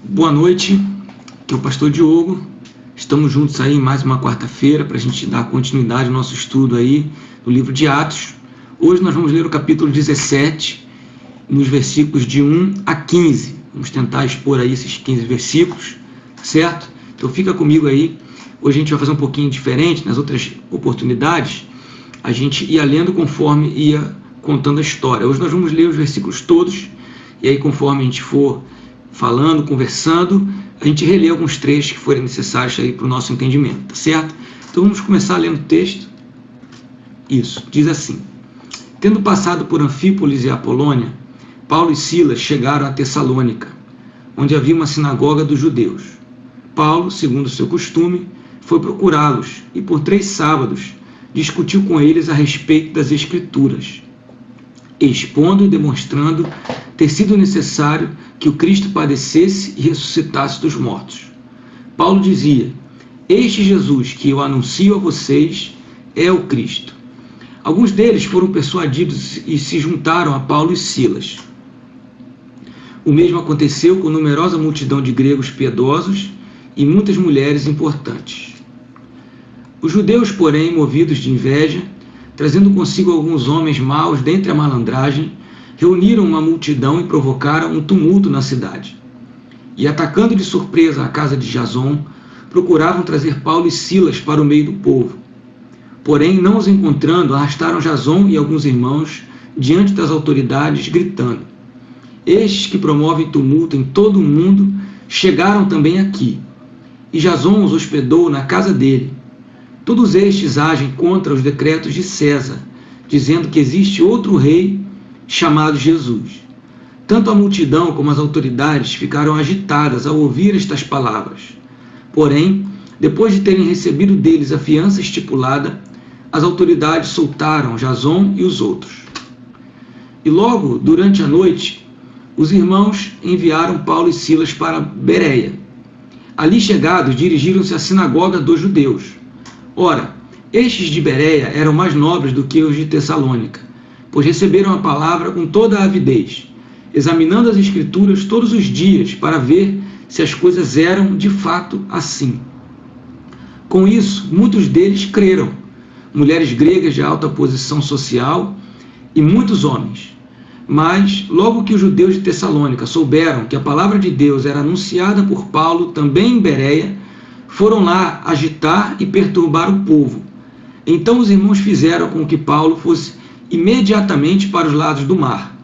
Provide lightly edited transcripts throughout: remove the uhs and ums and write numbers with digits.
Boa noite, aqui é o pastor Diogo. Estamos juntos aí em mais uma quarta-feira para a gente dar continuidade ao nosso estudo aí do livro de Atos. Hoje nós vamos ler o capítulo 17, nos versículos de 1 a 15. Vamos tentar expor aí esses 15 versículos, certo? Então fica comigo aí. Hoje a gente vai fazer um pouquinho diferente. Nas outras oportunidades, a gente ia lendo conforme ia contando a história. Hoje nós vamos ler os versículos todos, e aí conforme a gente for falando, conversando, a gente relê alguns trechos que forem necessários aí para o nosso entendimento, tá certo? Então vamos começar lendo o texto. Isso, diz assim: Tendo passado por Anfípolis e Apolônia, Paulo e Silas chegaram a Tessalônica, onde havia uma sinagoga dos judeus. Paulo, segundo seu costume, foi procurá-los e por 3 sábados discutiu com eles a respeito das Escrituras, expondo e demonstrando ter sido necessário que o Cristo padecesse e ressuscitasse dos mortos. Paulo dizia: Este Jesus que eu anuncio a vocês é o Cristo. Alguns deles foram persuadidos e se juntaram a Paulo e Silas. O mesmo aconteceu com numerosa multidão de gregos piedosos e muitas mulheres importantes. Os judeus, porém, movidos de inveja, trazendo consigo alguns homens maus dentre a malandragem, reuniram uma multidão e provocaram um tumulto na cidade. E, atacando de surpresa a casa de Jason, procuravam trazer Paulo e Silas para o meio do povo. Porém, não os encontrando, arrastaram Jason e alguns irmãos diante das autoridades, gritando: Estes que promovem tumulto em todo o mundo chegaram também aqui. E Jason os hospedou na casa dele. Todos estes agem contra os decretos de César, dizendo que existe outro rei chamado Jesus. Tanto a multidão como as autoridades ficaram agitadas ao ouvir estas palavras. Porém, depois de terem recebido deles a fiança estipulada, as autoridades soltaram Jason e os outros. E logo, durante a noite, os irmãos enviaram Paulo e Silas para Bereia. Ali chegados, dirigiram-se à sinagoga dos judeus. Ora, estes de Bereia eram mais nobres do que os de Tessalônica, pois receberam a palavra com toda a avidez, examinando as Escrituras todos os dias para ver se as coisas eram de fato assim. Com isso, muitos deles creram, mulheres gregas de alta posição social e muitos homens. Mas, logo que os judeus de Tessalônica souberam que a palavra de Deus era anunciada por Paulo também em Bereia, foram lá agitar e perturbar o povo. Então os irmãos fizeram com que Paulo fosse imediatamente para os lados do mar.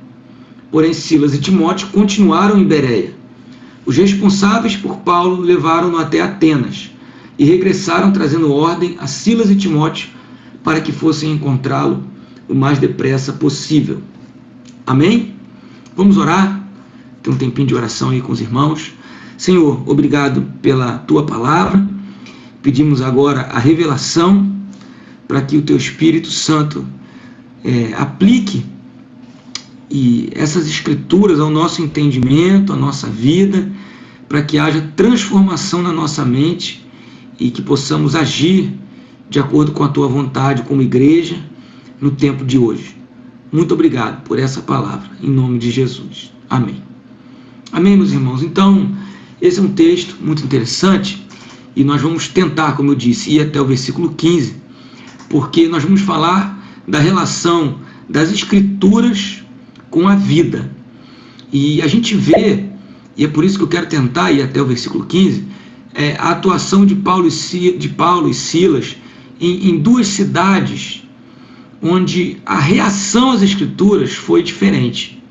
Porém, Silas e Timóteo continuaram em Bereia. Os responsáveis por Paulo levaram-no até Atenas e regressaram trazendo ordem a Silas e Timóteo para que fossem encontrá-lo o mais depressa possível. Amém? Vamos orar? Tem um tempinho de oração aí com os irmãos. Senhor, obrigado pela Tua palavra. Pedimos agora a revelação para que o Teu Espírito Santo aplique essas Escrituras ao nosso entendimento, à nossa vida, para que haja transformação na nossa mente e que possamos agir de acordo com a Tua vontade como igreja no tempo de hoje. Muito obrigado por essa palavra, em nome de Jesus. Amém. Amém, meus irmãos. Então, esse é um texto muito interessante e nós vamos tentar, como eu disse, ir até o versículo 15, porque nós vamos falar da relação das Escrituras com a vida. E a gente vê, e é por isso que eu quero tentar ir até o versículo 15, a atuação de Paulo e Silas em 2 cidades onde a reação às Escrituras foi diferente,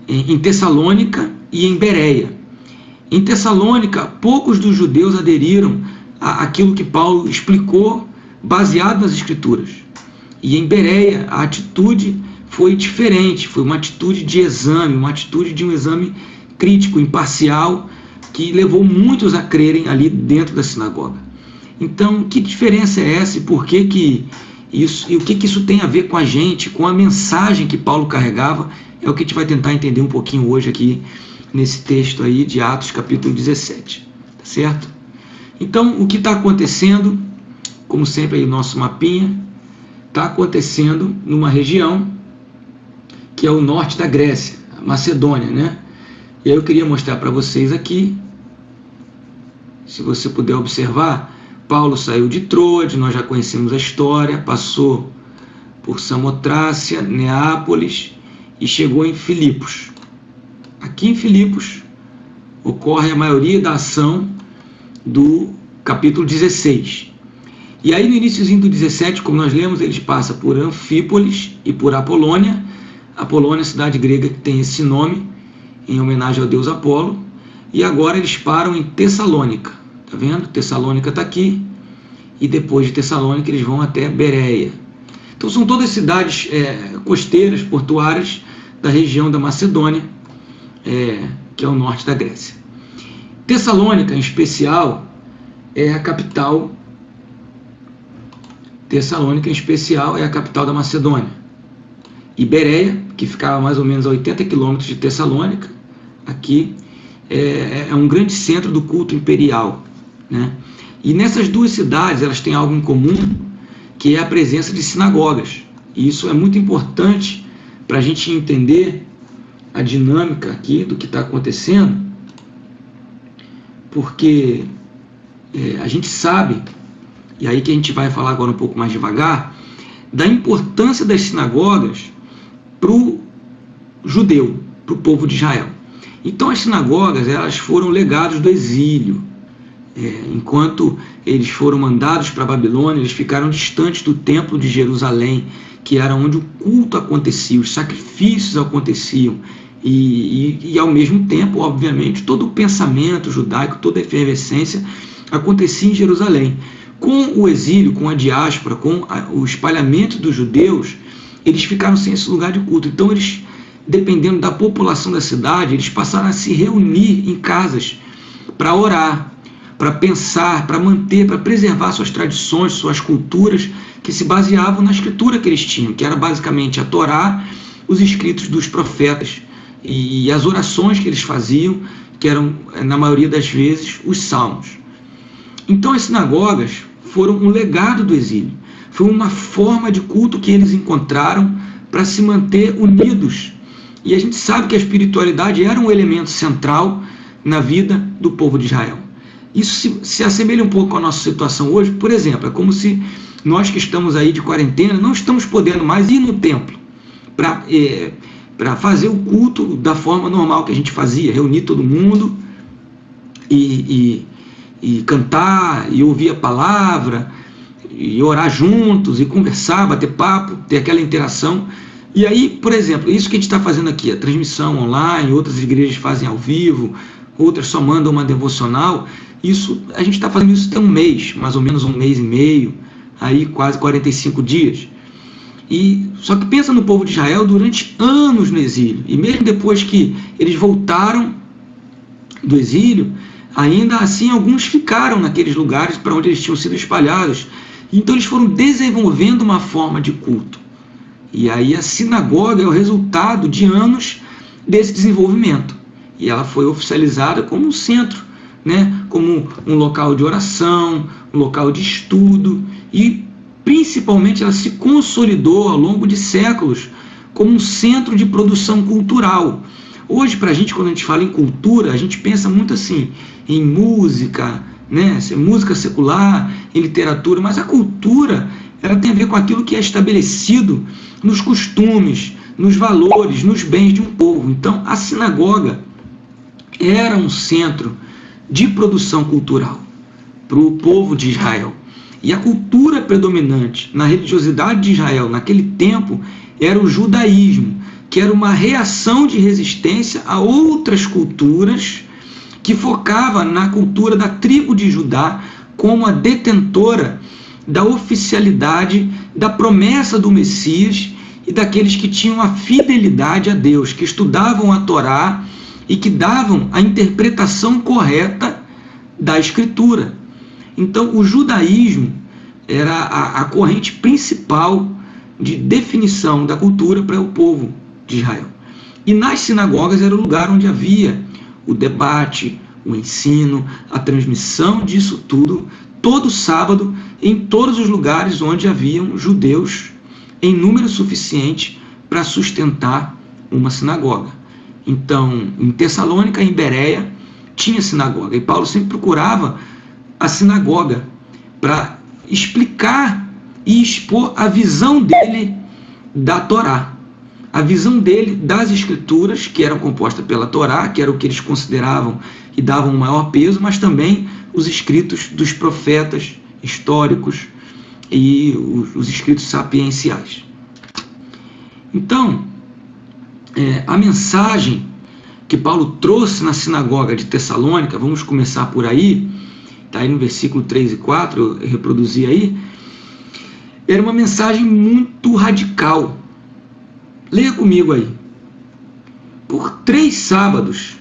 em Tessalônica e em Bereia. Em Tessalônica, poucos dos judeus aderiram àquilo que Paulo explicou, baseado nas Escrituras. E em Bereia, a atitude foi diferente, foi uma atitude de exame, uma atitude de um exame crítico, imparcial, que levou muitos a crerem ali dentro da sinagoga. Então, que diferença é essa e por que que isso, e o que que isso tem a ver com a gente, com a mensagem que Paulo carregava? É o que a gente vai tentar entender um pouquinho hoje aqui nesse texto aí de Atos capítulo 17, tá certo? Então, o que está acontecendo, como sempre aí o nosso mapinha, está acontecendo numa região que é o norte da Grécia, a Macedônia, né? E aí eu queria mostrar para vocês aqui se você puder observar, Paulo saiu de Troade, nós já conhecemos a história, passou por Samotrácia, Neápolis e chegou em Filipos. Aqui em Filipos ocorre a maioria da ação do capítulo 16. E aí no iníciozinho do 17, como nós lemos, eles passam por Anfípolis e por Apolônia. Apolônia é a cidade grega que tem esse nome, em homenagem ao deus Apolo. E agora eles param em Tessalônica. Tá vendo? Tessalônica está aqui. E depois de Tessalônica eles vão até Bereia. Então são todas cidades costeiras, portuárias, da região da Macedônia, que é o norte da Grécia. Tessalônica, em especial, é a capital. Tessalônica, em especial, é a capital da Macedônia. E Bereia, que ficava mais ou menos a 80 quilômetros de Tessalônica, aqui é um grande centro do culto imperial, né? E nessas duas cidades, elas têm algo em comum, que é a presença de sinagogas. E isso é muito importante para a gente entender a dinâmica aqui do que está acontecendo, porque a gente sabe, e aí que a gente vai falar agora um pouco mais devagar, da importância das sinagogas para o judeu, para o povo de Israel. Então as sinagogas, elas foram legados do exílio. Enquanto eles foram mandados para a Babilônia, eles ficaram distantes do templo de Jerusalém, que era onde o culto acontecia, os sacrifícios aconteciam, e ao mesmo tempo, obviamente, todo o pensamento judaico, toda a efervescência acontecia em Jerusalém. Com o exílio, com a diáspora, com o espalhamento dos judeus, eles ficaram sem esse lugar de culto. Então eles, dependendo da população da cidade, eles passaram a se reunir em casas para orar, para pensar, para manter, para preservar suas tradições, suas culturas, que se baseavam na escritura que eles tinham, que era basicamente a Torá, os escritos dos profetas e as orações que eles faziam, que eram, na maioria das vezes, os salmos. Então as sinagogas foram um legado do exílio, foi uma forma de culto que eles encontraram para se manter unidos. E a gente sabe que a espiritualidade era um elemento central na vida do povo de Israel. Isso se assemelha um pouco com a nossa situação hoje. Por exemplo, é como se nós que estamos aí de quarentena não estamos podendo mais ir no templo para fazer o culto da forma normal que a gente fazia, reunir todo mundo e cantar, e ouvir a palavra, e orar juntos, e conversar, bater papo, ter aquela interação. E aí, por exemplo, isso que a gente está fazendo aqui, a transmissão online, outras igrejas fazem ao vivo, outras só mandam uma devocional. Isso, a gente está fazendo isso tem um mês, mais ou menos um mês e meio, aí quase 45 dias. Só que pensa no povo de Israel durante anos no exílio, e mesmo depois que eles voltaram do exílio, ainda assim alguns ficaram naqueles lugares para onde eles tinham sido espalhados. Então eles foram desenvolvendo uma forma de culto. E aí a sinagoga é o resultado de anos desse desenvolvimento. E ela foi oficializada como um centro, né? Como um local de oração, um local de estudo, e principalmente ela se consolidou ao longo de séculos como um centro de produção cultural. Hoje, para a gente, quando a gente fala em cultura, a gente pensa muito assim, em música, né? Música secular, em literatura, mas a cultura, ela tem a ver com aquilo que é estabelecido nos costumes, nos valores, nos bens de um povo. Então, a sinagoga era um centro de produção cultural para o povo de Israel. E a cultura predominante na religiosidade de Israel naquele tempo era o judaísmo, que era uma reação de resistência a outras culturas, que focava na cultura da tribo de Judá como a detentora da oficialidade, da promessa do Messias e daqueles que tinham a fidelidade a Deus, que estudavam a Torá e que davam a interpretação correta da Escritura. Então, o judaísmo era a corrente principal de definição da cultura para o povo de Israel. E nas sinagogas era o lugar onde havia o debate, o ensino, a transmissão disso tudo, todo sábado, em todos os lugares onde haviam judeus em número suficiente para sustentar uma sinagoga. Então, em Tessalônica, em Bereia, tinha sinagoga. E Paulo sempre procurava à sinagoga para explicar e expor a visão dele da Torá, a visão dele das Escrituras, que eram compostas pela Torá, que era o que eles consideravam e davam o maior peso, mas também os escritos dos profetas históricos e os escritos sapienciais. Então, a mensagem que Paulo trouxe na sinagoga de Tessalônica, vamos começar por aí, está aí no versículo 3 e 4, eu reproduzi aí, era uma mensagem muito radical. Leia comigo aí. Por 3 sábados,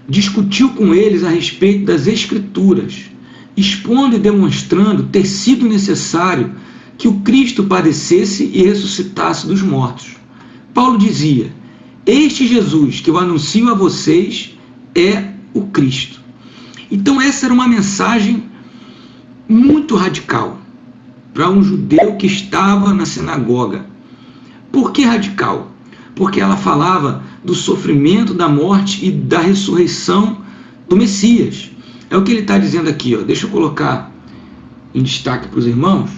discutiu com eles a respeito das Escrituras, expondo e demonstrando ter sido necessário que o Cristo padecesse e ressuscitasse dos mortos. Paulo dizia: este Jesus que eu anuncio a vocês é o Cristo. Então essa era uma mensagem muito radical para um judeu que estava na sinagoga. Por que radical? Porque ela falava do sofrimento, da morte e da ressurreição do Messias. É o que ele está dizendo aqui, ó. Deixa eu colocar em destaque para os irmãos.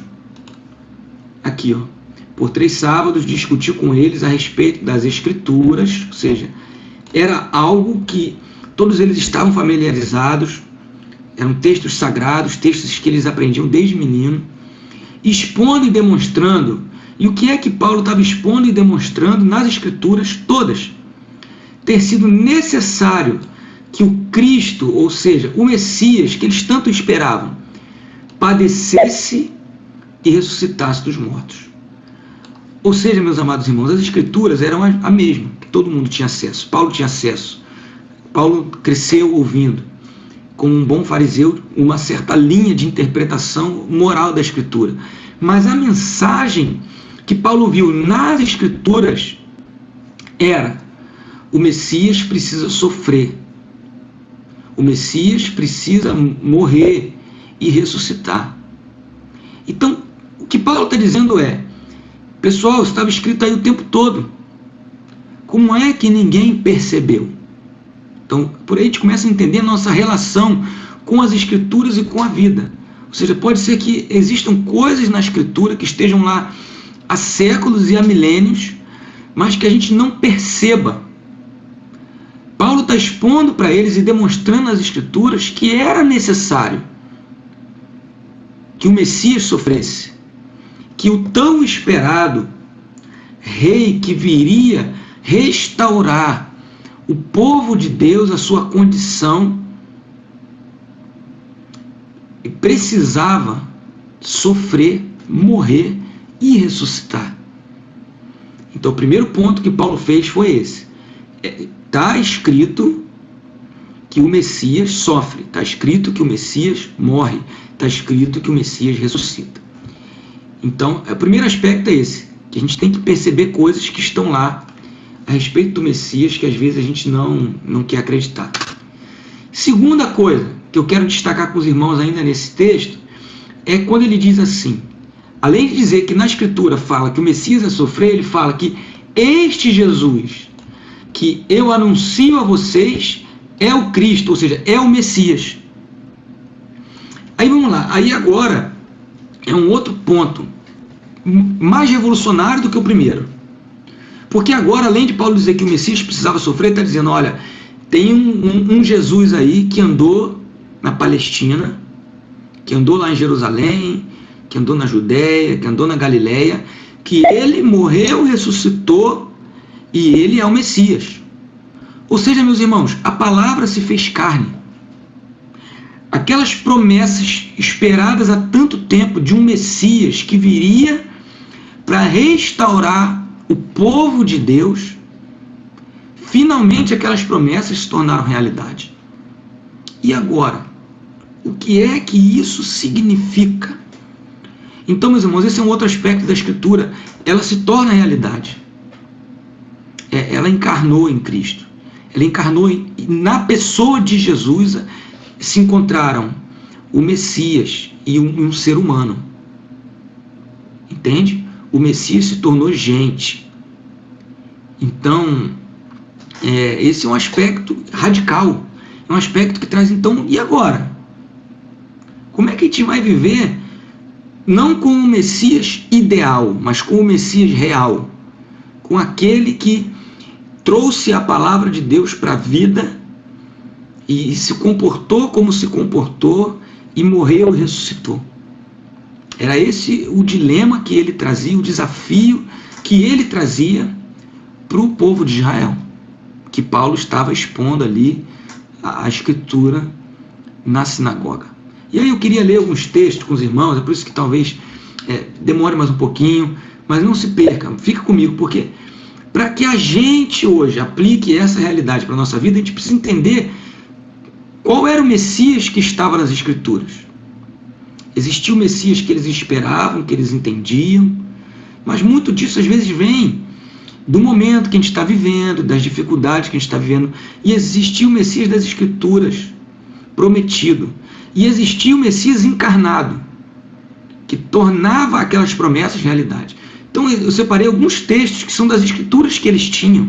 Aqui, ó. Por 3 sábados discutiu com eles a respeito das Escrituras, ou seja, era algo que todos eles estavam familiarizados, eram textos sagrados, textos que eles aprendiam desde menino, expondo e demonstrando. E o que é que Paulo estava expondo e demonstrando nas Escrituras todas? Ter sido necessário que o Cristo, ou seja, o Messias, que eles tanto esperavam, padecesse e ressuscitasse dos mortos. Ou seja, meus amados irmãos, as Escrituras eram a mesma, que todo mundo tinha acesso. Paulo tinha acesso. Paulo cresceu ouvindo, como um bom fariseu, uma certa linha de interpretação moral da Escritura. Mas a mensagem que Paulo viu nas Escrituras era: o Messias precisa sofrer, o Messias precisa morrer e ressuscitar. Então, o que Paulo está dizendo é: pessoal, estava escrito aí o tempo todo, como é que ninguém percebeu? Então, por aí a gente começa a entender a nossa relação com as Escrituras e com a vida. Ou seja, pode ser que existam coisas na Escritura que estejam lá há séculos e há milênios, mas que a gente não perceba. Paulo está expondo para eles e demonstrando nas Escrituras que era necessário que o Messias sofresse, que o tão esperado rei que viria restaurar o povo de Deus à sua condição precisava sofrer, morrer e ressuscitar. Então o primeiro ponto que Paulo fez foi esse. Está escrito que o Messias sofre, está escrito que o Messias morre, está escrito que o Messias ressuscita. Então o primeiro aspecto é esse, que a gente tem que perceber coisas que estão lá a respeito do Messias que às vezes a gente não quer acreditar. Segunda coisa que eu quero destacar com os irmãos ainda nesse texto é quando ele diz assim: além de dizer que na Escritura fala que o Messias ia sofrer, ele fala que este Jesus que eu anuncio a vocês é o Cristo, ou seja, é o Messias. Aí vamos lá, aí agora é um outro ponto mais revolucionário do que o primeiro. Porque agora, além de Paulo dizer que o Messias precisava sofrer, ele está dizendo: olha, tem um Jesus aí que andou na Palestina, que andou lá em Jerusalém, que andou na Judéia, que andou na Galileia, que ele morreu, ressuscitou e ele é o Messias. Ou seja, meus irmãos, a palavra se fez carne. Aquelas promessas esperadas há tanto tempo de um Messias que viria para restaurar o povo de Deus, finalmente aquelas promessas se tornaram realidade. E agora? O que é que isso significa? Então, meus irmãos, esse é um outro aspecto da Escritura. Ela se torna realidade. Ela encarnou em Cristo. Ela encarnou na pessoa de Jesus. Se encontraram o Messias e um ser humano. Entende? O Messias se tornou gente. Então, esse é um aspecto radical. É um aspecto que traz, então, e agora? Como é que a gente vai viver não com o Messias ideal, mas com o Messias real? Com aquele que trouxe a palavra de Deus para a vida e se comportou como se comportou e morreu e ressuscitou. Era esse o dilema que ele trazia, o desafio que ele trazia para o povo de Israel, que Paulo estava expondo ali a Escritura na sinagoga. E aí eu queria ler alguns textos com os irmãos, é por isso que talvez demore mais um pouquinho, mas não se perca, fica comigo, porque para que a gente hoje aplique essa realidade para a nossa vida, a gente precisa entender qual era o Messias que estava nas Escrituras. Existia o Messias que eles esperavam, que eles entendiam, mas muito disso às vezes vem do momento que a gente está vivendo, das dificuldades que a gente está vivendo. E existia o Messias das Escrituras, prometido. E existia o Messias encarnado, que tornava aquelas promessas realidade. Então eu separei alguns textos que são das Escrituras que eles tinham,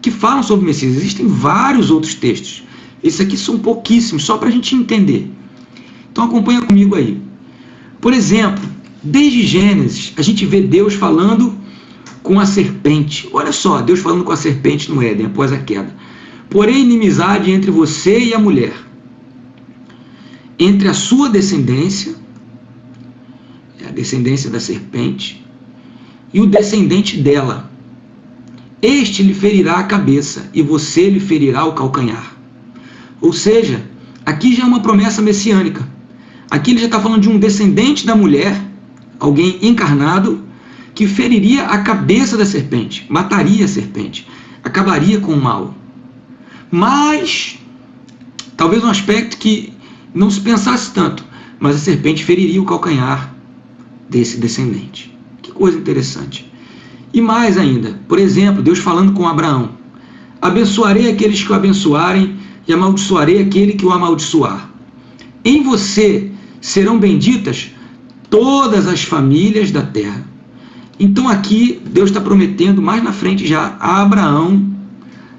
que falam sobre o Messias. Existem vários outros textos. Esses aqui são pouquíssimos, só para a gente entender. Então acompanha comigo aí. Por exemplo, desde Gênesis, a gente vê Deus falando com a serpente. Olha só, Deus falando com a serpente no Éden, após a queda. Porém, inimizade entre você e a mulher, entre a sua descendência, a descendência da serpente, e o descendente dela. Este lhe ferirá a cabeça, e você lhe ferirá o calcanhar. Ou seja, aqui já é uma promessa messiânica. Aqui ele já está falando de um descendente da mulher, alguém encarnado, que feriria a cabeça da serpente, mataria a serpente, acabaria com o mal. Mas, talvez um aspecto que não se pensasse tanto, mas a serpente feriria o calcanhar desse descendente. Que coisa interessante. E mais ainda, por exemplo, Deus falando com Abraão: abençoarei aqueles que o abençoarem e amaldiçoarei aquele que o amaldiçoar. Em você serão benditas todas as famílias da terra. Então aqui Deus está prometendo mais na frente já a Abraão.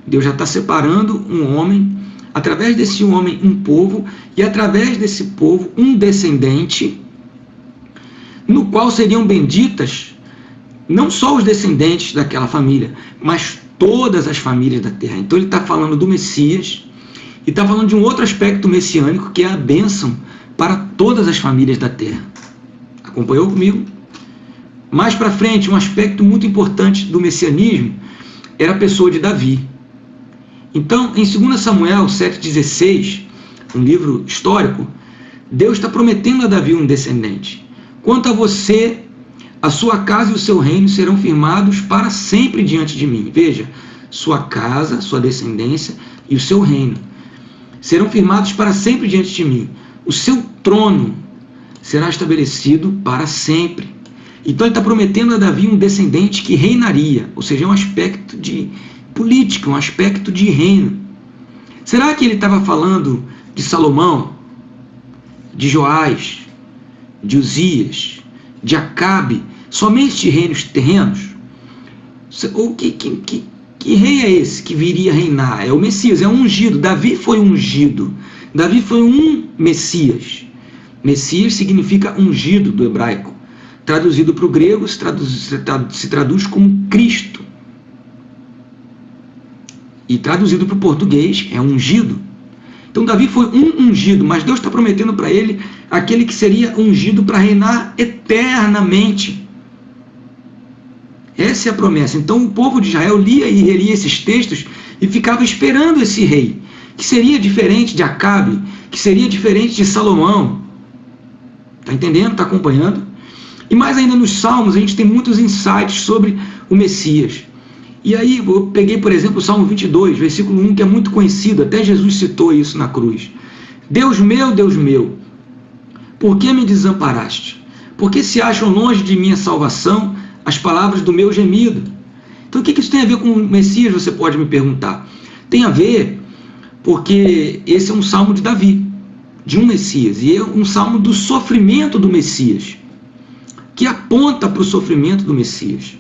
Deus já está separando um homem, através desse homem um povo, e através desse povo um descendente, no qual seriam benditas não só os descendentes daquela família, mas todas as famílias da terra. Então ele está falando do Messias e está falando de um outro aspecto messiânico, que é a bênção para todas as famílias da terra. Acompanhou comigo? Mais para frente, um aspecto muito importante do messianismo era a pessoa de Davi. Então, em 2 Samuel 7,16, um livro histórico, Deus está prometendo a Davi um descendente. Quanto a você, a sua casa e o seu reino serão firmados para sempre diante de mim. Veja, sua casa, sua descendência e o seu reino serão firmados para sempre diante de mim. O seu trono será estabelecido para sempre. Então ele está prometendo a Davi um descendente que reinaria, ou seja, um aspecto de política, um aspecto de reino. Será que ele estava falando de Salomão, de Joás, de Uzias, de Acabe, somente de reinos terrenos? Ou que rei é esse que viria a reinar? É o Messias, é um ungido. Davi foi ungido. Davi foi um Messias. Messias significa ungido do hebraico. Traduzido para o grego, se traduz como Cristo. E traduzido para o português, é ungido. Então Davi foi um ungido, mas Deus está prometendo para ele aquele que seria ungido para reinar eternamente. Essa é a promessa. Então o povo de Israel lia e relia esses textos e ficava esperando esse rei, que seria diferente de Acabe, que seria diferente de Salomão. Está entendendo? Está acompanhando? E mais ainda nos Salmos, a gente tem muitos insights sobre o Messias. E aí eu peguei, por exemplo, o Salmo 22, versículo 1, que é muito conhecido, até Jesus citou isso na cruz. Deus meu, por que me desamparaste? Por que se acham longe de minha salvação as palavras do meu gemido? Então o que isso tem a ver com o Messias, você pode me perguntar? Tem a ver porque esse é um salmo de Davi, de um Messias, e é um salmo do sofrimento do Messias, que aponta para o sofrimento do Messias.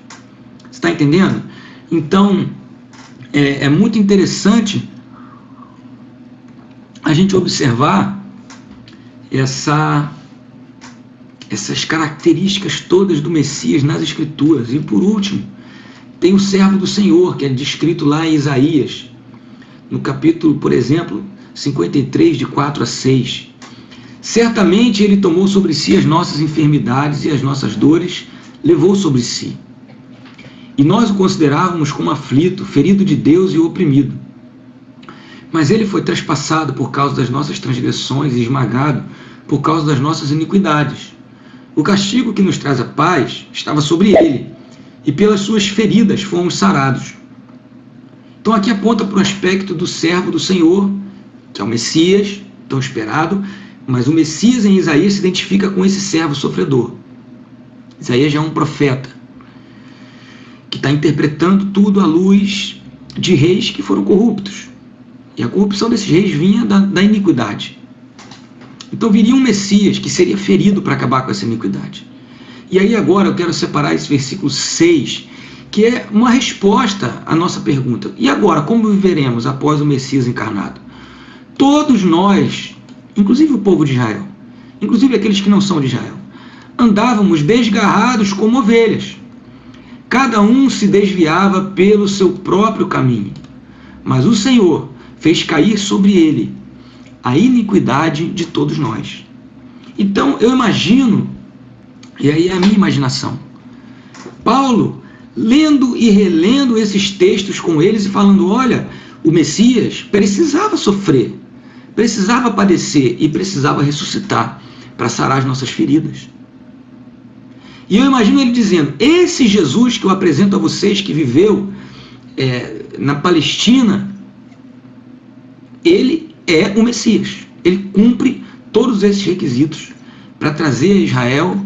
Você está entendendo? Então, é muito interessante a gente observar essas características todas do Messias nas Escrituras. E por último, tem o servo do Senhor, que é descrito lá em Isaías, no capítulo, por exemplo, 53, de 4 a 6. Certamente ele tomou sobre si as nossas enfermidades e as nossas dores levou sobre si. E nós o considerávamos como aflito, ferido de Deus e oprimido. Mas ele foi traspassado por causa das nossas transgressões e esmagado por causa das nossas iniquidades. O castigo que nos traz a paz estava sobre ele, e pelas suas feridas fomos sarados. Então aqui aponta para o aspecto do servo do Senhor, que é o Messias, tão esperado, mas o Messias em Isaías se identifica com esse servo sofredor. Isaías já é um profeta, que está interpretando tudo à luz de reis que foram corruptos. E a corrupção desses reis vinha da iniquidade. Então viria um Messias que seria ferido para acabar com essa iniquidade. E aí agora eu quero separar esse versículo 6, que é uma resposta à nossa pergunta. E agora, como viveremos após o Messias encarnado? Todos nós, inclusive o povo de Israel, inclusive aqueles que não são de Israel, andávamos desgarrados como ovelhas. Cada um se desviava pelo seu próprio caminho. Mas o Senhor fez cair sobre ele a iniquidade de todos nós. Então eu imagino, e aí é a minha imaginação, Paulo lendo e relendo esses textos com eles e falando, olha, o Messias precisava sofrer, precisava padecer e precisava ressuscitar para sarar as nossas feridas. E eu imagino ele dizendo, esse Jesus que eu apresento a vocês, que viveu na Palestina, ele é o Messias. Ele cumpre todos esses requisitos para trazer a Israel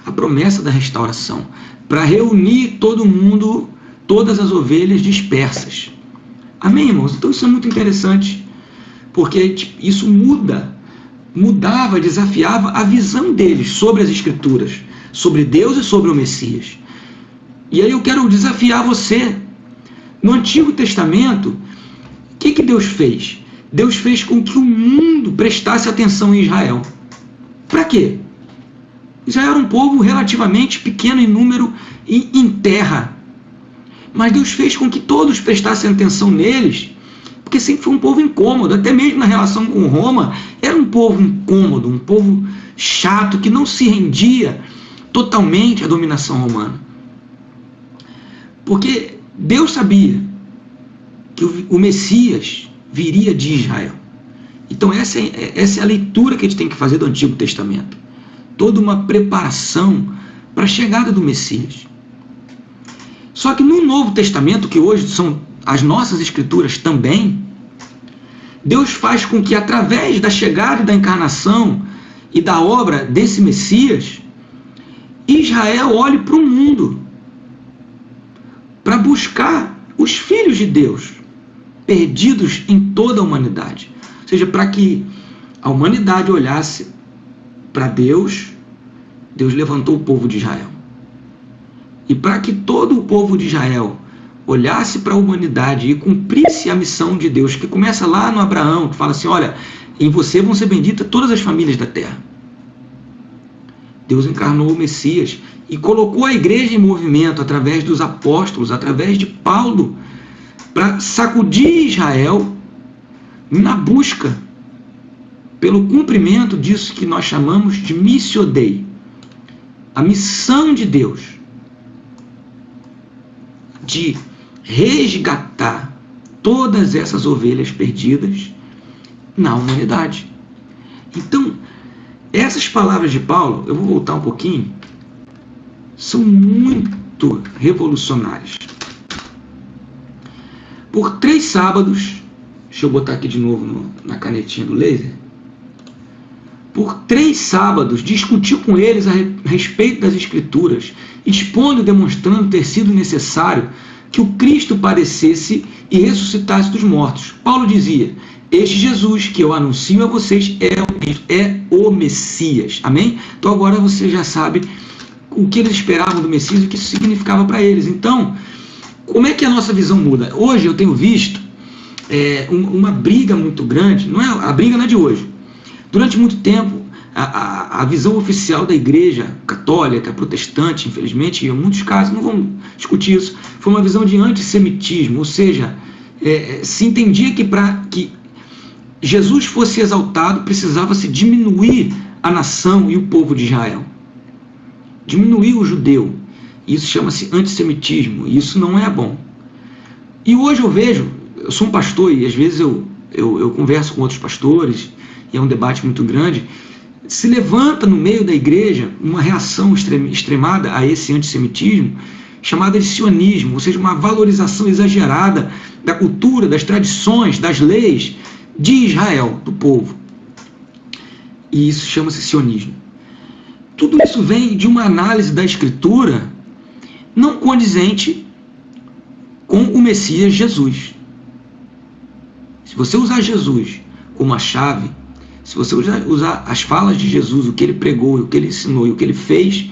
a promessa da restauração, para reunir todo mundo, todas as ovelhas dispersas. Amém, irmãos? Então isso é muito interessante, porque isso mudava, desafiava a visão deles sobre as Escrituras, sobre Deus e sobre o Messias. E aí eu quero desafiar você. No Antigo Testamento, o que Deus fez? Deus fez com que o mundo prestasse atenção em Israel. Para quê? Israel era um povo relativamente pequeno em número e em terra. Mas Deus fez com que todos prestassem atenção neles, porque sempre foi um povo incômodo. Até mesmo na relação com Roma, era um povo incômodo, um povo chato, que não se rendia totalmente à dominação romana. Porque Deus sabia que o Messias viria de Israel. Então essa é a leitura que a gente tem que fazer do Antigo Testamento. Toda uma preparação para a chegada do Messias. Só que no Novo Testamento, que hoje são as nossas Escrituras também, Deus faz com que através da chegada e da encarnação e da obra desse Messias, Israel olhe para o mundo para buscar os filhos de Deus perdidos em toda a humanidade. Ou seja, para que a humanidade olhasse para Deus, Deus levantou o povo de Israel. E para que todo o povo de Israel olhasse para a humanidade e cumprisse a missão de Deus, que começa lá no Abraão, que fala assim, olha, em você vão ser benditas todas as famílias da terra. Deus encarnou o Messias e colocou a igreja em movimento através dos apóstolos, através de Paulo, para sacudir Israel na busca pelo cumprimento disso que nós chamamos de missio Dei, a missão de Deus de resgatar todas essas ovelhas perdidas na humanidade. Então, essas palavras de Paulo, eu vou voltar um pouquinho, são muito revolucionárias. Por 3 sábados, deixa eu botar aqui de novo na canetinha do laser, por 3 sábados discutiu com eles a respeito das Escrituras, expondo e demonstrando ter sido necessário que o Cristo padecesse e ressuscitasse dos mortos. Paulo dizia, este Jesus que eu anuncio a vocês é o Messias. Amém? Então agora você já sabe o que eles esperavam do Messias e o que isso significava para eles. Então, como é que a nossa visão muda? Hoje eu tenho visto uma briga muito grande, a briga não é de hoje. Durante muito tempo a visão oficial da igreja católica, protestante, infelizmente, em muitos casos, não vamos discutir isso, foi uma visão de antissemitismo, ou seja, se entendia que para que Jesus fosse exaltado, precisava-se diminuir a nação e o povo de Israel, diminuir o judeu. Isso chama-se antissemitismo, e isso não é bom. E hoje eu vejo, eu sou um pastor e às vezes eu converso com outros pastores, e é um debate muito grande, se levanta no meio da igreja uma reação extremada a esse antissemitismo, chamada de sionismo, ou seja, uma valorização exagerada da cultura, das tradições, das leis de Israel, do povo. E isso chama-se sionismo. Tudo isso vem de uma análise da Escritura não condizente com o Messias Jesus. Se você usar Jesus como a chave, se você usar as falas de Jesus, o que ele pregou, o que ele ensinou e o que ele fez,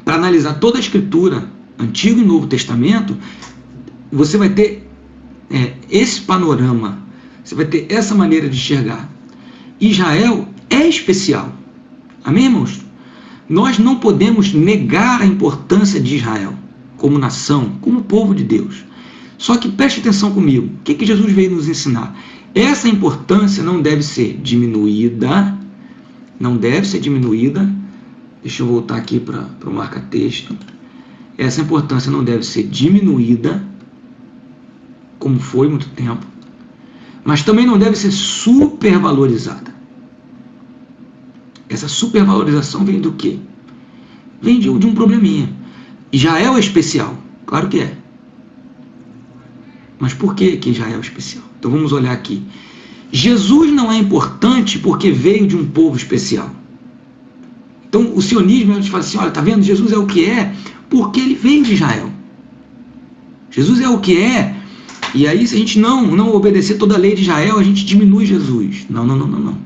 para analisar toda a Escritura, Antigo e Novo Testamento, você vai ter esse panorama, você vai ter essa maneira de enxergar. Israel é especial. Amém, irmãos? Nós não podemos negar a importância de Israel como nação, como povo de Deus. Só que preste atenção comigo. O que Jesus veio nos ensinar? Essa importância não deve ser diminuída. Não deve ser diminuída. Deixa eu voltar aqui para o marca-texto. Essa importância não deve ser diminuída, como foi muito tempo, mas também não deve ser supervalorizada. Essa supervalorização vem do quê? Vem de um probleminha. Israel é especial, claro que é. Mas por que Israel é especial? Então vamos olhar aqui. Jesus não é importante porque veio de um povo especial. Então o sionismo, a gente fala assim, olha, tá vendo? Jesus é o que é porque ele veio de Israel. Jesus é o que é, e aí se a gente não obedecer toda a lei de Israel, a gente diminui Jesus. Não.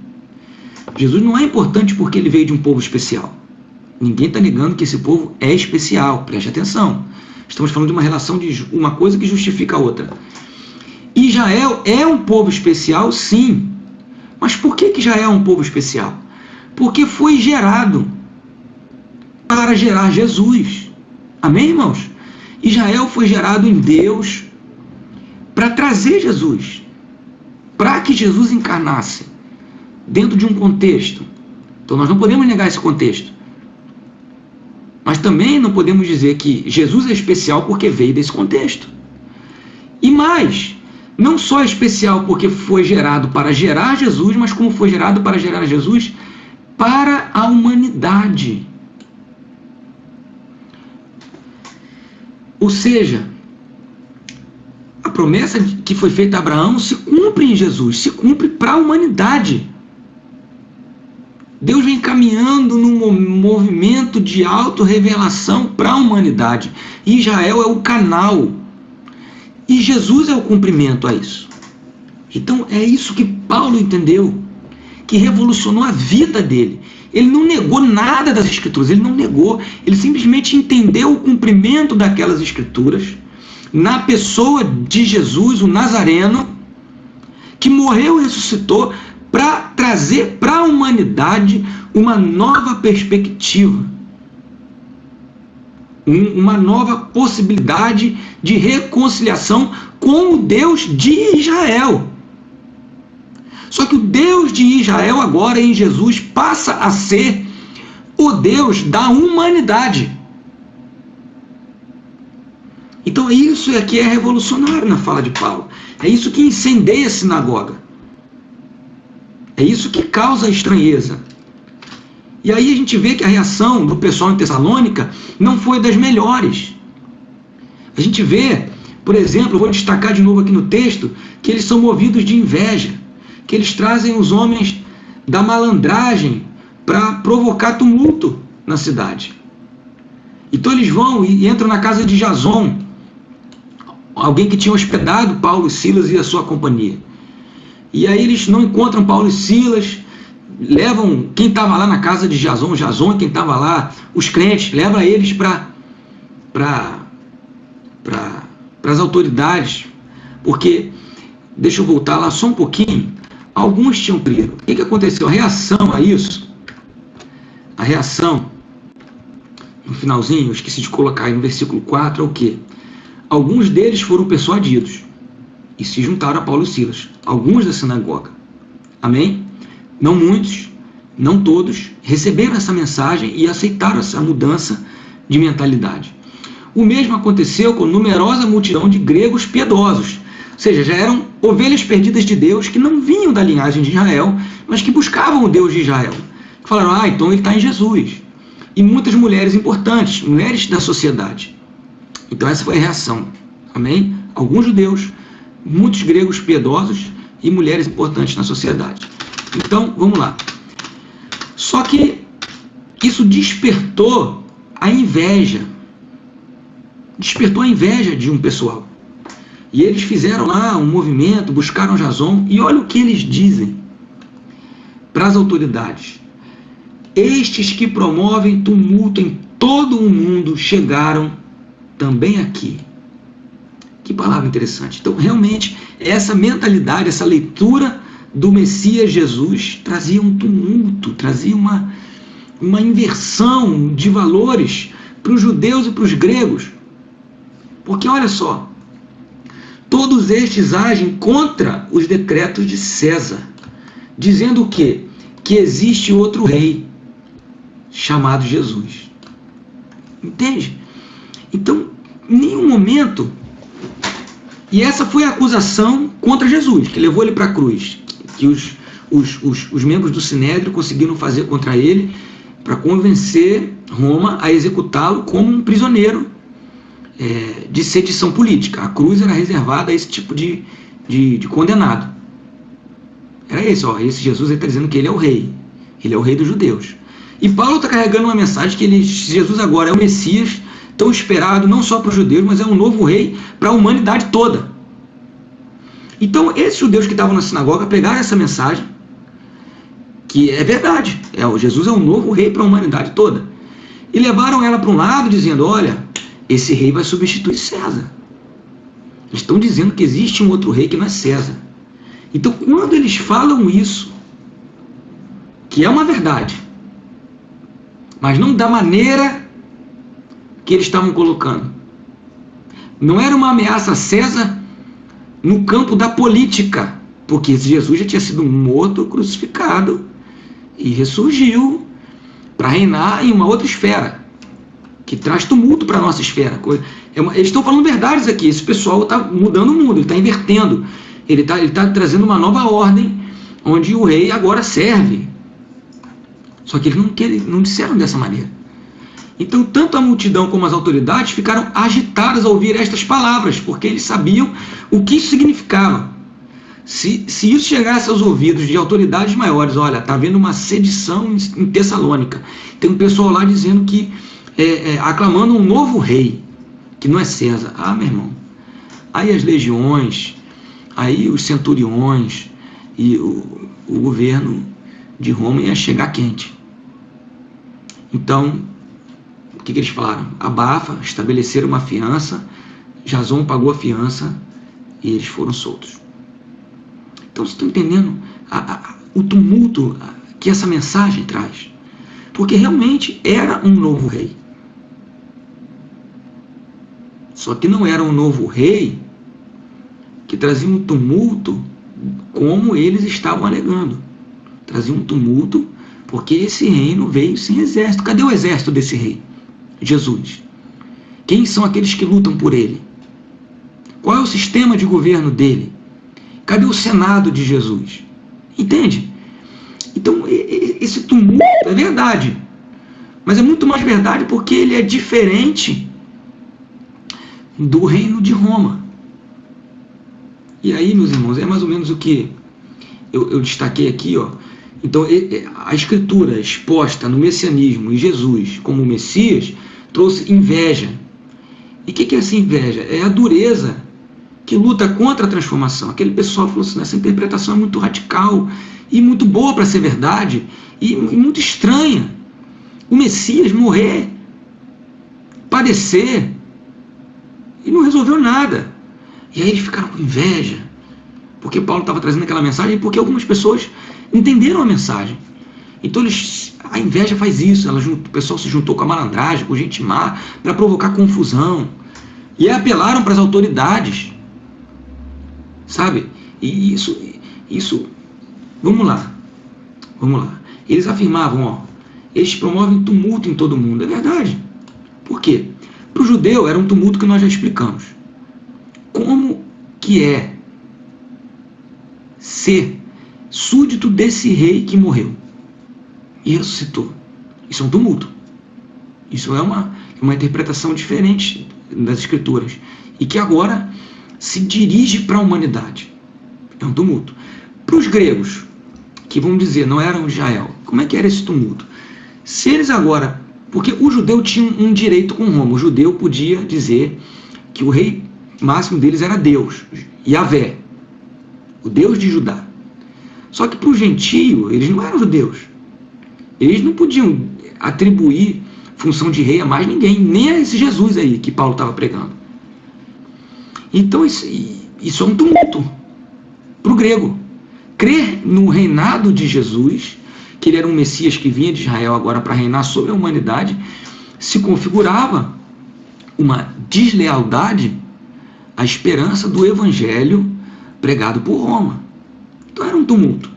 Jesus não é importante porque ele veio de um povo especial. Ninguém está negando que esse povo é especial, preste atenção. Estamos falando de uma relação de uma coisa que justifica a outra. Israel é um povo especial, sim. Mas por que Israel é um povo especial? Porque foi gerado para gerar Jesus. Amém, irmãos? Israel foi gerado em Deus para trazer Jesus, para que Jesus encarnasse dentro de um contexto. Então nós não podemos negar esse contexto. Mas também não podemos dizer que Jesus é especial porque veio desse contexto. E mais, não só é especial porque foi gerado para gerar Jesus, mas como foi gerado para gerar Jesus para a humanidade. Ou seja, a promessa que foi feita a Abraão se cumpre em Jesus, se cumpre para a humanidade. Deus vem caminhando num movimento de autorrevelação para a humanidade. Israel é o canal. E Jesus é o cumprimento a isso. Então é isso que Paulo entendeu, que revolucionou a vida dele. Ele não negou nada das Escrituras, ele não negou, ele simplesmente entendeu o cumprimento daquelas Escrituras na pessoa de Jesus, o Nazareno, que morreu e ressuscitou para trazer para a humanidade uma nova perspectiva, uma nova possibilidade de reconciliação com o Deus de Israel. Só que o Deus de Israel agora em Jesus passa a ser o Deus da humanidade. Então isso é que é revolucionário na fala de Paulo. É isso que incendeia a sinagoga. É isso que causa estranheza. E aí a gente vê que a reação do pessoal em Tessalônica não foi das melhores. A gente vê, por exemplo, eu vou destacar de novo aqui no texto, que eles são movidos de inveja, que eles trazem os homens da malandragem para provocar tumulto na cidade. Então eles vão e entram na casa de Jason, alguém que tinha hospedado Paulo e Silas e a sua companhia. E aí eles não encontram Paulo e Silas, levam quem estava lá na casa de Jason, quem estava lá, os crentes, leva eles para as autoridades, porque, deixa eu voltar lá só um pouquinho, alguns tinham crido. O que aconteceu? A reação a isso A reação, no finalzinho, eu esqueci de colocar aí no versículo 4, é o quê? Alguns deles foram persuadidos e se juntaram a Paulo e Silas, alguns da sinagoga. Amém? Não muitos, não todos, receberam essa mensagem e aceitaram essa mudança de mentalidade. O mesmo aconteceu com numerosa multidão de gregos piedosos, ou seja, já eram ovelhas perdidas de Deus que não vinham da linhagem de Israel, mas que buscavam o Deus de Israel. Falaram, então ele está em Jesus. E muitas mulheres importantes, mulheres da sociedade. Então essa foi a reação. Amém? Alguns judeus, muitos gregos piedosos e mulheres importantes na sociedade. Então, vamos lá. Só que isso despertou a inveja. Despertou a inveja de um pessoal. E eles fizeram lá um movimento, buscaram Jason, e olha o que eles dizem para as autoridades. Estes que promovem tumulto em todo o mundo chegaram também aqui. Que palavra interessante. Então, realmente, essa mentalidade, essa leitura do Messias Jesus trazia um tumulto, trazia uma inversão de valores para os judeus e para os gregos. Porque, olha só, todos estes agem contra os decretos de César, dizendo o quê? Que existe outro rei, chamado Jesus. Entende? Então, em nenhum momento, e essa foi a acusação contra Jesus, que levou ele para a cruz, que os membros do Sinédrio conseguiram fazer contra ele para convencer Roma a executá-lo como um prisioneiro de sedição política. A cruz era reservada a esse tipo de condenado. Era esse, esse Jesus está dizendo que ele é o rei dos judeus. E Paulo está carregando uma mensagem que Jesus agora é o Messias, tão esperado não só para os judeus, mas é um novo rei para a humanidade toda. Então, esses judeus que estavam na sinagoga pegaram essa mensagem, que é verdade, Jesus é um novo rei para a humanidade toda, e levaram ela para um lado, dizendo, olha, esse rei vai substituir César. Eles estão dizendo que existe um outro rei que não é César. Então, quando eles falam isso, que é uma verdade, mas não da maneira que eles estavam colocando. Não era uma ameaça a César no campo da política, porque Jesus já tinha sido morto, crucificado e ressurgiu para reinar em uma outra esfera, que traz tumulto para a nossa esfera. Eles estão falando verdades aqui, esse pessoal está mudando o mundo, ele está invertendo, ele está trazendo uma nova ordem, onde o rei agora serve. Só que eles não disseram dessa maneira. Então, tanto a multidão como as autoridades ficaram agitadas ao ouvir estas palavras, porque eles sabiam o que isso significava. Se isso chegasse aos ouvidos de autoridades maiores, olha, está havendo uma sedição em Tessalônica, tem um pessoal lá dizendo que, aclamando um novo rei, que não é César. Meu irmão, aí as legiões, aí os centuriões e o governo de Roma ia chegar quente. Então, o que eles falaram? Abafa, estabeleceram uma fiança, Jason pagou a fiança e eles foram soltos. Então, vocês estão entendendo o tumulto que essa mensagem traz? Porque realmente era um novo rei. Só que não era um novo rei que trazia um tumulto como eles estavam alegando. Trazia um tumulto porque esse reino veio sem exército. Cadê o exército desse rei? Jesus. Quem são aqueles que lutam por ele? Qual é o sistema de governo dele? Cadê o Senado de Jesus? Entende? Então, esse tumulto é verdade. Mas é muito mais verdade porque ele é diferente do reino de Roma. E aí, meus irmãos, é mais ou menos o que eu destaquei aqui, Então, a escritura exposta no messianismo e Jesus como Messias trouxe inveja. E o que é essa inveja? É a dureza que luta contra a transformação. Aquele pessoal falou assim, essa interpretação é muito radical e muito boa para ser verdade e muito estranha. O Messias morrer, padecer e não resolveu nada. E aí eles ficaram com inveja, porque Paulo estava trazendo aquela mensagem e porque algumas pessoas entenderam a mensagem. Então a inveja faz isso, o pessoal se juntou com a malandragem, com gente má, para provocar confusão. E apelaram para as autoridades. Sabe? E isso, vamos lá. Eles afirmavam, eles promovem tumulto em todo mundo. É verdade. Por quê? Para o judeu era um tumulto que nós já explicamos. Como que é ser súdito desse rei que morreu e ressuscitou? Isso é um tumulto. Isso é uma interpretação diferente das Escrituras e que agora se dirige para a humanidade. É um tumulto. Para os gregos, que vamos dizer, não eram de Israel, como é que era esse tumulto? Se eles agora... Porque o judeu tinha um direito com Roma. O judeu podia dizer que o rei máximo deles era Deus, Yahvé, o Deus de Judá. Só que para o gentio, eles não eram judeus. Eles não podiam atribuir função de rei a mais ninguém, nem a esse Jesus aí que Paulo estava pregando. Então isso é um tumulto para o grego. Crer no reinado de Jesus, que ele era um Messias que vinha de Israel agora para reinar sobre a humanidade, se configurava uma deslealdade à esperança do evangelho pregado por Roma. Então era um tumulto.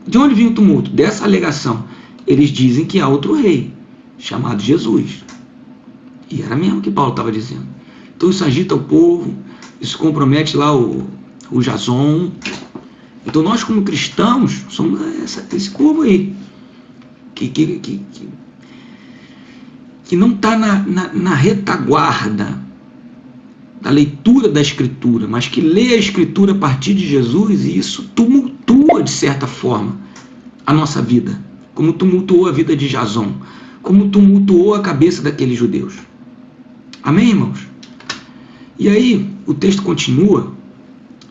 De onde vinha o tumulto? Dessa alegação. Eles dizem que há outro rei, chamado Jesus. E era mesmo que Paulo estava dizendo. Então isso agita o povo, isso compromete lá o Jason. Então nós, como cristãos, somos esse povo aí, que não está na retaguarda da leitura da Escritura, mas que lê a Escritura a partir de Jesus, e isso tumultua, de certa forma, a nossa vida, como tumultuou a vida de Jason, como tumultuou a cabeça daqueles judeus. Amém, irmãos? E aí, o texto continua,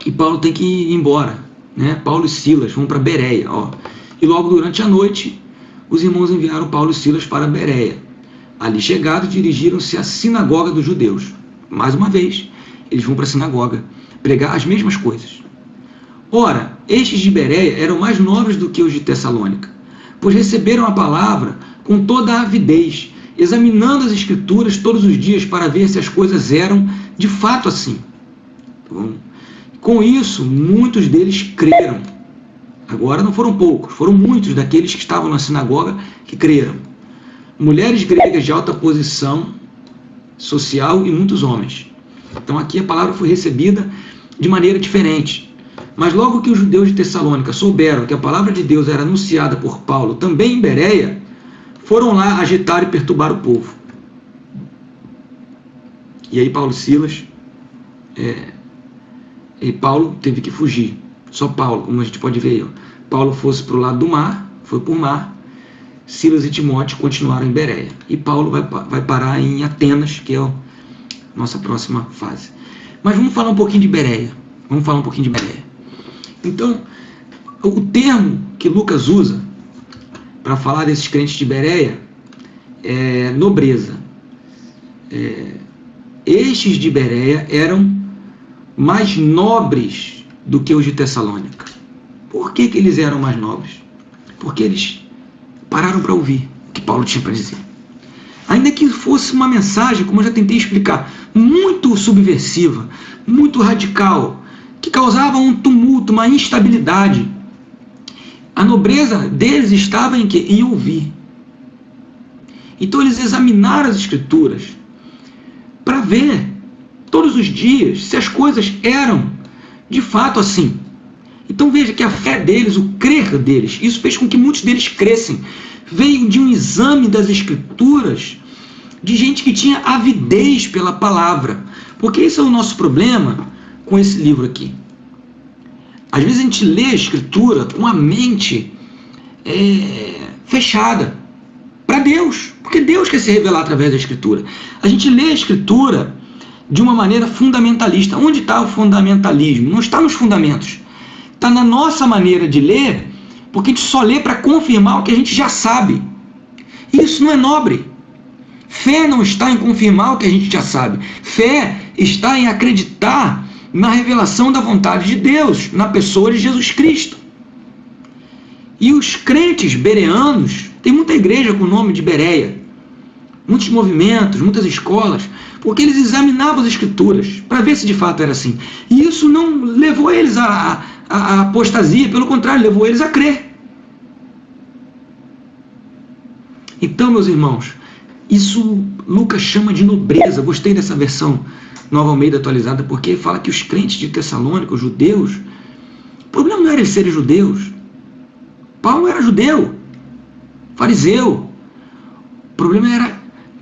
e Paulo tem que ir embora, né? Paulo e Silas vão para Bereia, e logo durante a noite, os irmãos enviaram Paulo e Silas para Bereia. Ali chegados, dirigiram-se à sinagoga dos judeus. Mais uma vez, eles vão para a sinagoga pregar as mesmas coisas. Ora, estes de Bereia eram mais nobres do que os de Tessalônica, pois receberam a palavra com toda a avidez, examinando as Escrituras todos os dias para ver se as coisas eram de fato assim. Com isso, muitos deles creram. Agora não foram poucos, foram muitos daqueles que estavam na sinagoga que creram. Mulheres gregas de alta posição social e muitos homens. Então aqui a palavra foi recebida de maneira diferente. Mas logo que os judeus de Tessalônica souberam que a palavra de Deus era anunciada por Paulo também em Bereia, foram lá agitar e perturbar o povo. E aí Paulo e Silas, Paulo teve que fugir. Só Paulo, como a gente pode ver aí. Paulo fosse para o lado do mar, foi para o mar. Silas e Timóteo continuaram em Bereia. E Paulo vai parar em Atenas, que é a nossa próxima fase. Mas vamos falar um pouquinho de Bereia. Então, o termo que Lucas usa para falar desses crentes de Bereia é nobreza. Estes de Bereia eram mais nobres do que os de Tessalônica. Por que eles eram mais nobres? Porque eles pararam para ouvir o que Paulo tinha para dizer. Ainda que fosse uma mensagem, como eu já tentei explicar, muito subversiva, muito radical, que causava um tumulto, uma instabilidade. A nobreza deles estava em quê? Em ouvir. Então eles examinaram as Escrituras para ver todos os dias se as coisas eram de fato assim. Então veja que a fé deles, o crer deles, isso fez com que muitos deles crescem. Veio de um exame das Escrituras de gente que tinha avidez pela palavra. Porque esse é o nosso problema com esse livro aqui. Às vezes a gente lê a Escritura com a mente fechada para Deus, porque Deus quer se revelar através da Escritura. A gente lê a Escritura de uma maneira fundamentalista. Onde está o fundamentalismo? Não está nos fundamentos. Está na nossa maneira de ler, porque a gente só lê para confirmar o que a gente já sabe. Isso não é nobre. Fé não está em confirmar o que a gente já sabe. Fé está em acreditar na revelação da vontade de Deus, na pessoa de Jesus Cristo. E os crentes bereanos, tem muita igreja com o nome de Bereia, muitos movimentos, muitas escolas, porque eles examinavam as escrituras para ver se de fato era assim. E isso não levou eles à apostasia, pelo contrário, levou eles a crer. Então, meus irmãos, isso Lucas chama de nobreza. Gostei dessa versão Nova Almeida atualizada, porque fala que os crentes de Tessalônica, os judeus, o problema não era eles serem judeus. Paulo era judeu, fariseu. O problema era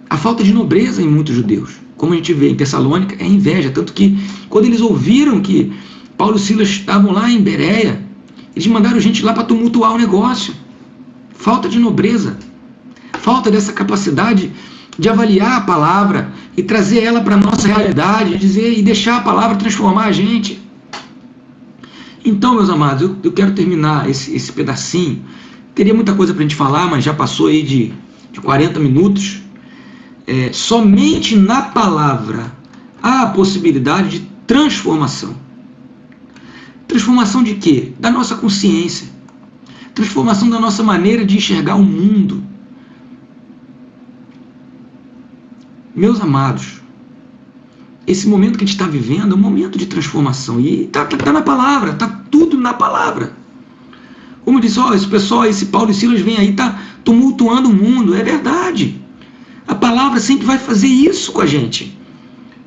a falta de nobreza em muitos judeus. Como a gente vê em Tessalônica, é inveja. Tanto que, quando eles ouviram que Paulo e Silas estavam lá em Bereia, eles mandaram gente lá para tumultuar o negócio. Falta de nobreza. Falta dessa capacidade de avaliar a palavra e trazer ela para a nossa realidade, dizer, e deixar a palavra transformar a gente. Então, meus amados, eu quero terminar esse pedacinho. Teria muita coisa para a gente falar, mas já passou aí de 40 minutos. Somente na palavra há a possibilidade de transformação. Transformação de quê? Da nossa consciência. Transformação da nossa maneira de enxergar o mundo. Meus amados, esse momento que a gente está vivendo é um momento de transformação. E está na palavra, está tudo na palavra. Como disse, esse pessoal, esse Paulo e Silas vem aí, está tumultuando o mundo. É verdade. A palavra sempre vai fazer isso com a gente.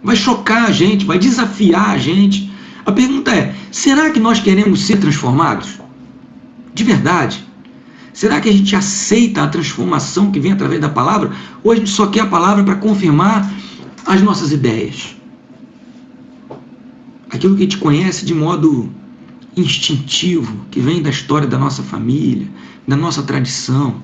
Vai chocar a gente, vai desafiar a gente. A pergunta é, será que nós queremos ser transformados? De verdade? Será que a gente aceita a transformação que vem através da palavra? Ou a gente só quer a palavra para confirmar as nossas ideias? Aquilo que a gente conhece de modo instintivo, que vem da história da nossa família, da nossa tradição.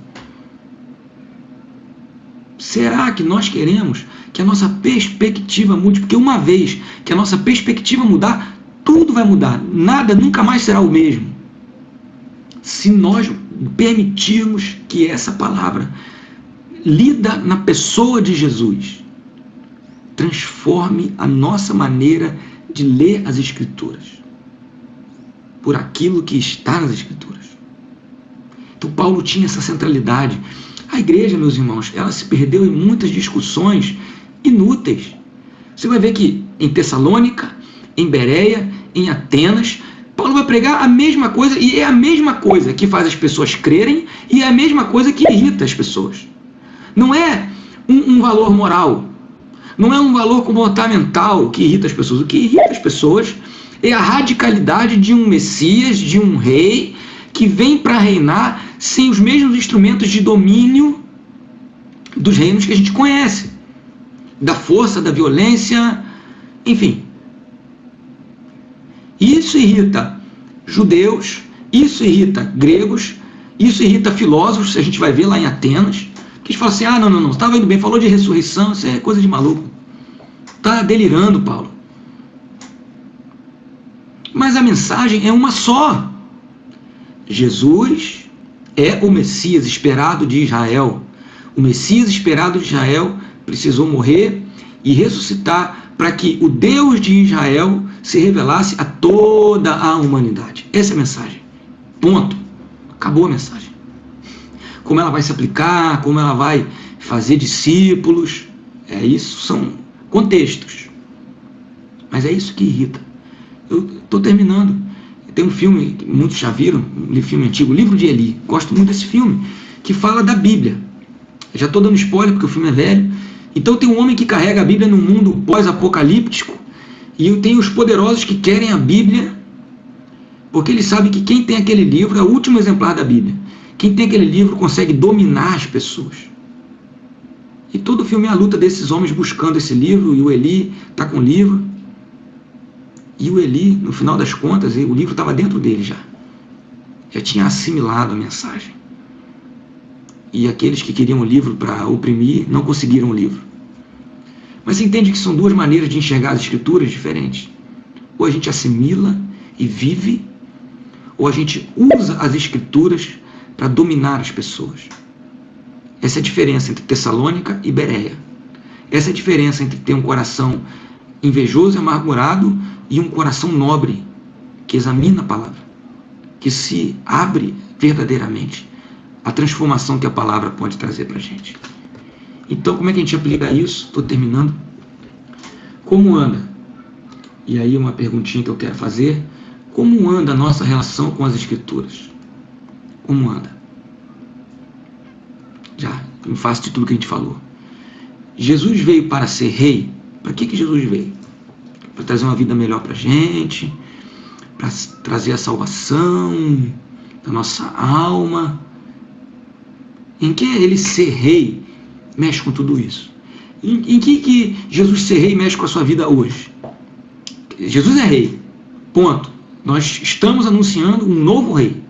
Será que nós queremos que a nossa perspectiva mude? Porque uma vez que a nossa perspectiva mudar, tudo vai mudar. Nada nunca mais será o mesmo. Se nós permitirmos que essa palavra, lida na pessoa de Jesus, transforme a nossa maneira de ler as Escrituras por aquilo que está nas Escrituras. Então Paulo tinha essa centralidade. A igreja, meus irmãos, ela se perdeu em muitas discussões inúteis. Você vai ver que em Tessalônica, em Bereia, em Atenas, Paulo vai pregar a mesma coisa, e é a mesma coisa que faz as pessoas crerem, e é a mesma coisa que irrita as pessoas. Não é um valor moral, não é um valor comportamental que irrita as pessoas. O que irrita as pessoas é a radicalidade de um Messias, de um rei, que vem para reinar sem os mesmos instrumentos de domínio dos reinos que a gente conhece, da força, da violência, enfim. Isso irrita judeus, isso irrita gregos, isso irrita filósofos. A gente vai ver lá em Atenas, que eles falam assim, não, estava indo bem, falou de ressurreição, isso é coisa de maluco. Está delirando, Paulo. Mas a mensagem é uma só. Jesus é o Messias esperado de Israel. O Messias esperado de Israel precisou morrer e ressuscitar para que o Deus de Israel se revelasse a toda a humanidade. Essa é a mensagem. Ponto. Acabou a mensagem. Como ela vai se aplicar, como ela vai fazer discípulos, isso são contextos. Mas é isso que irrita. Eu estou terminando. Tem um filme, que muitos já viram, um filme antigo, o Livro de Eli. Gosto muito desse filme, que fala da Bíblia. Eu já estou dando spoiler porque o filme é velho. Então tem um homem que carrega a Bíblia num mundo pós-apocalíptico, e tem os poderosos que querem a Bíblia, porque eles sabem que quem tem aquele livro é o último exemplar da Bíblia. Quem tem aquele livro consegue dominar as pessoas. E todo o filme é a luta desses homens buscando esse livro, e o Eli está com o livro. E o Eli, no final das contas, o livro estava dentro dele já. Já tinha assimilado a mensagem. E aqueles que queriam o livro para oprimir, não conseguiram o livro. Mas você entende que são duas maneiras de enxergar as Escrituras diferentes. Ou a gente assimila e vive, ou a gente usa as Escrituras para dominar as pessoas. Essa é a diferença entre Tessalônica e Bereia. Essa é a diferença entre ter um coração invejoso e amargurado e um coração nobre, que examina a palavra, que se abre verdadeiramente a transformação que a palavra pode trazer para a gente. Então, como é que a gente aplica isso? Estou terminando. Como anda? E aí uma perguntinha que eu quero fazer. Como anda a nossa relação com as Escrituras? Como anda? Já, em face de tudo que a gente falou. Jesus veio para ser rei. Para que Jesus veio? Para trazer uma vida melhor para a gente, para trazer a salvação da nossa alma. Em que ele ser rei mexe com tudo isso? Em que Jesus ser rei mexe com a sua vida hoje? Jesus é rei, ponto. Nós estamos anunciando um novo rei.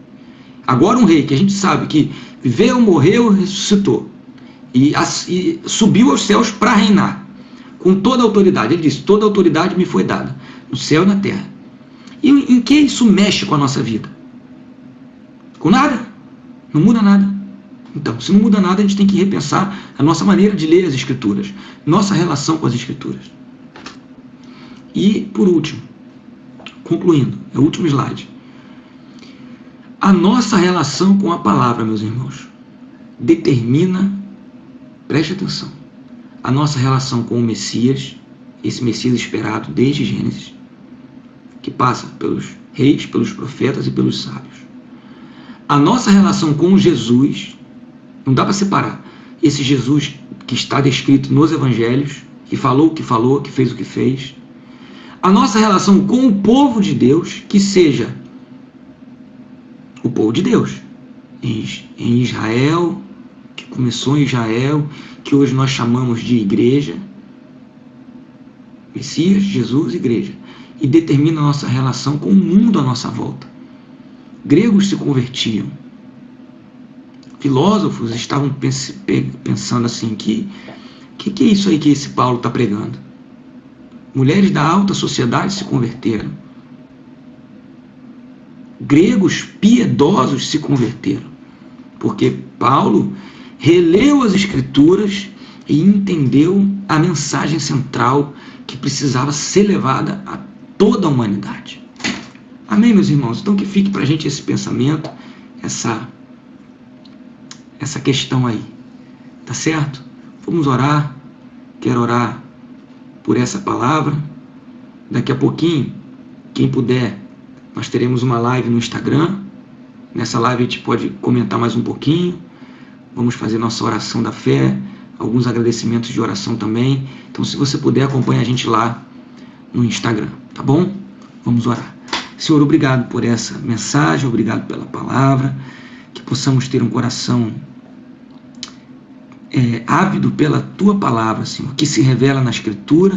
Agora um rei que a gente sabe que viveu, morreu, ressuscitou e subiu aos céus para reinar com toda a autoridade. Ele disse: toda a autoridade me foi dada no céu e na terra. E em que isso mexe com a nossa vida? Com nada. Não muda nada. Então, se não muda nada, a gente tem que repensar a nossa maneira de ler as Escrituras, nossa relação com as Escrituras. E, por último, concluindo, é o último slide. A nossa relação com a palavra, meus irmãos, determina, preste atenção, a nossa relação com o Messias, esse Messias esperado desde Gênesis, que passa pelos reis, pelos profetas e pelos sábios. A nossa relação com Jesus, não dá para separar esse Jesus que está descrito nos evangelhos, que falou o que falou, que fez o que fez. A nossa relação com o povo de Deus, que seja o povo de Deus, em Israel, que começou em Israel, que hoje nós chamamos de igreja, Messias, Jesus, igreja, e determina a nossa relação com o mundo à nossa volta. Gregos se convertiam, filósofos estavam pensando assim, que é isso aí que esse Paulo está pregando? Mulheres da alta sociedade se converteram. Gregos piedosos se converteram. Porque Paulo releu as Escrituras e entendeu a mensagem central que precisava ser levada a toda a humanidade. Amém, meus irmãos? Então que fique para a gente esse pensamento, essa questão aí. Tá certo? Vamos orar. Quero orar por essa palavra. Daqui a pouquinho, quem puder, nós teremos uma live no Instagram. Nessa live a gente pode comentar mais um pouquinho. Vamos fazer nossa oração da fé, alguns agradecimentos de oração também. Então, se você puder, acompanhe a gente lá no Instagram, tá bom? Vamos orar. Senhor, obrigado por essa mensagem, obrigado pela palavra, que possamos ter um coração ávido pela Tua palavra, Senhor, que se revela na Escritura,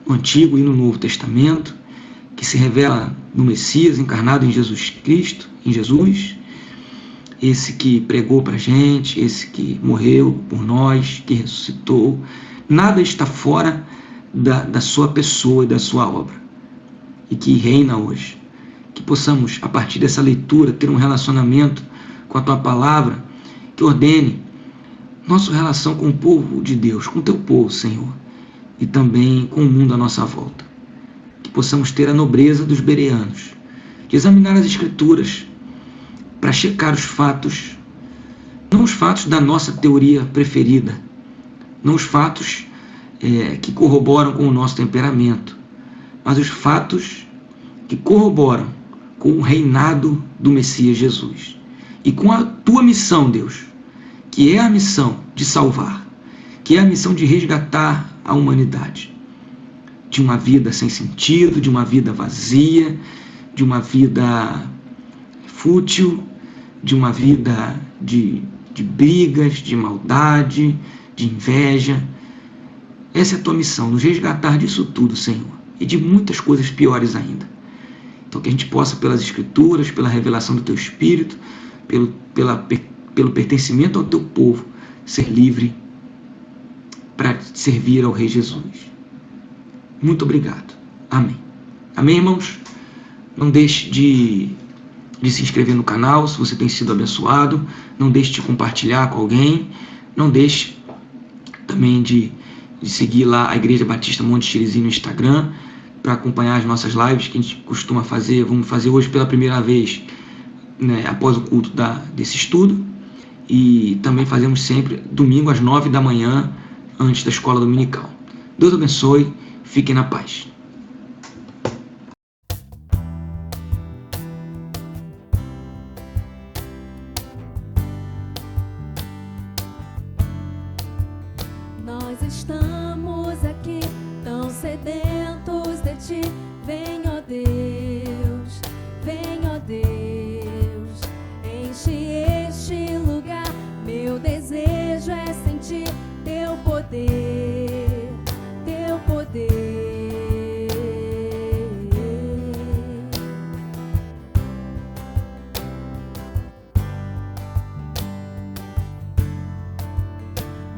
no Antigo e no Novo Testamento, que se revela no Messias encarnado em Jesus Cristo, em Jesus, esse que pregou para a gente, esse que morreu por nós, que ressuscitou. Nada está fora da sua pessoa e da sua obra, e que reina hoje. Que possamos, a partir dessa leitura, ter um relacionamento com a Tua palavra, que ordene nossa relação com o povo de Deus, com o Teu povo, Senhor, e também com o mundo à nossa volta. Que possamos ter a nobreza dos bereanos, de examinar as Escrituras para checar os fatos, não os fatos da nossa teoria preferida, não os fatos que corroboram com o nosso temperamento, mas os fatos que corroboram com o reinado do Messias Jesus e com a Tua missão, Deus, que é a missão de salvar, que é a missão de resgatar a humanidade de uma vida sem sentido, de uma vida vazia, de uma vida fútil, de uma vida de brigas, de maldade, de inveja. Essa é a Tua missão, nos resgatar disso tudo, Senhor, e de muitas coisas piores ainda. Então que a gente possa, pelas Escrituras, pela revelação do Teu Espírito, pelo pertencimento ao Teu povo, ser livre para servir ao Rei Jesus. Muito obrigado. Amém. Amém, irmãos? Não deixe de se inscrever no canal, se você tem sido abençoado. Não deixe de compartilhar com alguém. Não deixe também de seguir lá a Igreja Batista Monte Xerizi no Instagram, para acompanhar as nossas lives que a gente costuma fazer. Vamos fazer hoje pela primeira vez né, após o culto desse estudo, e também fazemos sempre domingo às 9 da manhã, antes da escola dominical. Deus abençoe, fiquem na paz. Nós estamos aqui tão sedentos de ti. Vem, ó Deus, enche este lugar. Meu desejo é sentir teu poder, teu poder.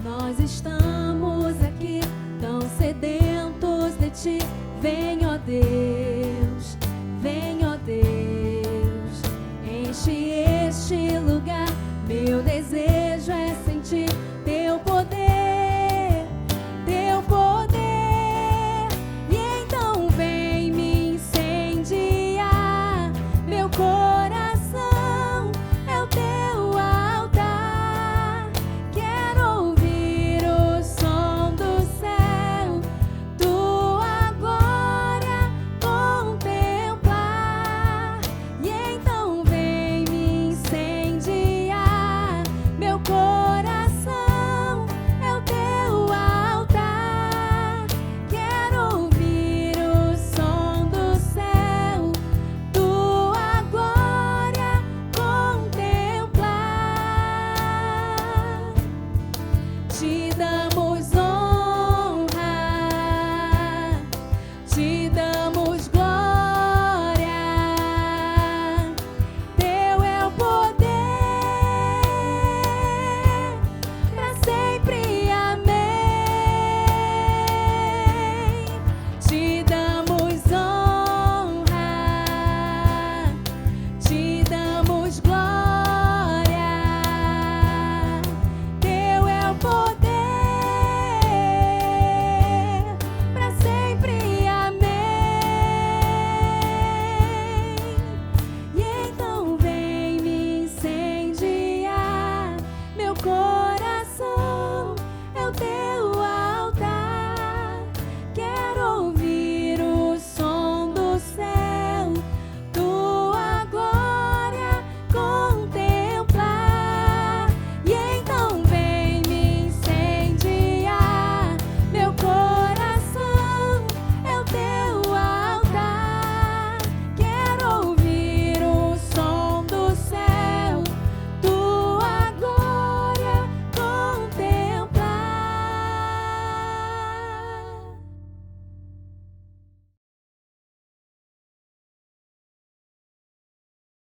Nós estamos aqui tão sedentos de ti. Vem, ó Deus, enche este lugar. Meu desejo é sentir teu poder, teu poder. E então vem me incendiar. Meu coração é o teu altar. Quero ouvir o som do céu, tua glória contemplar. E então vem me incendiar. Meu coração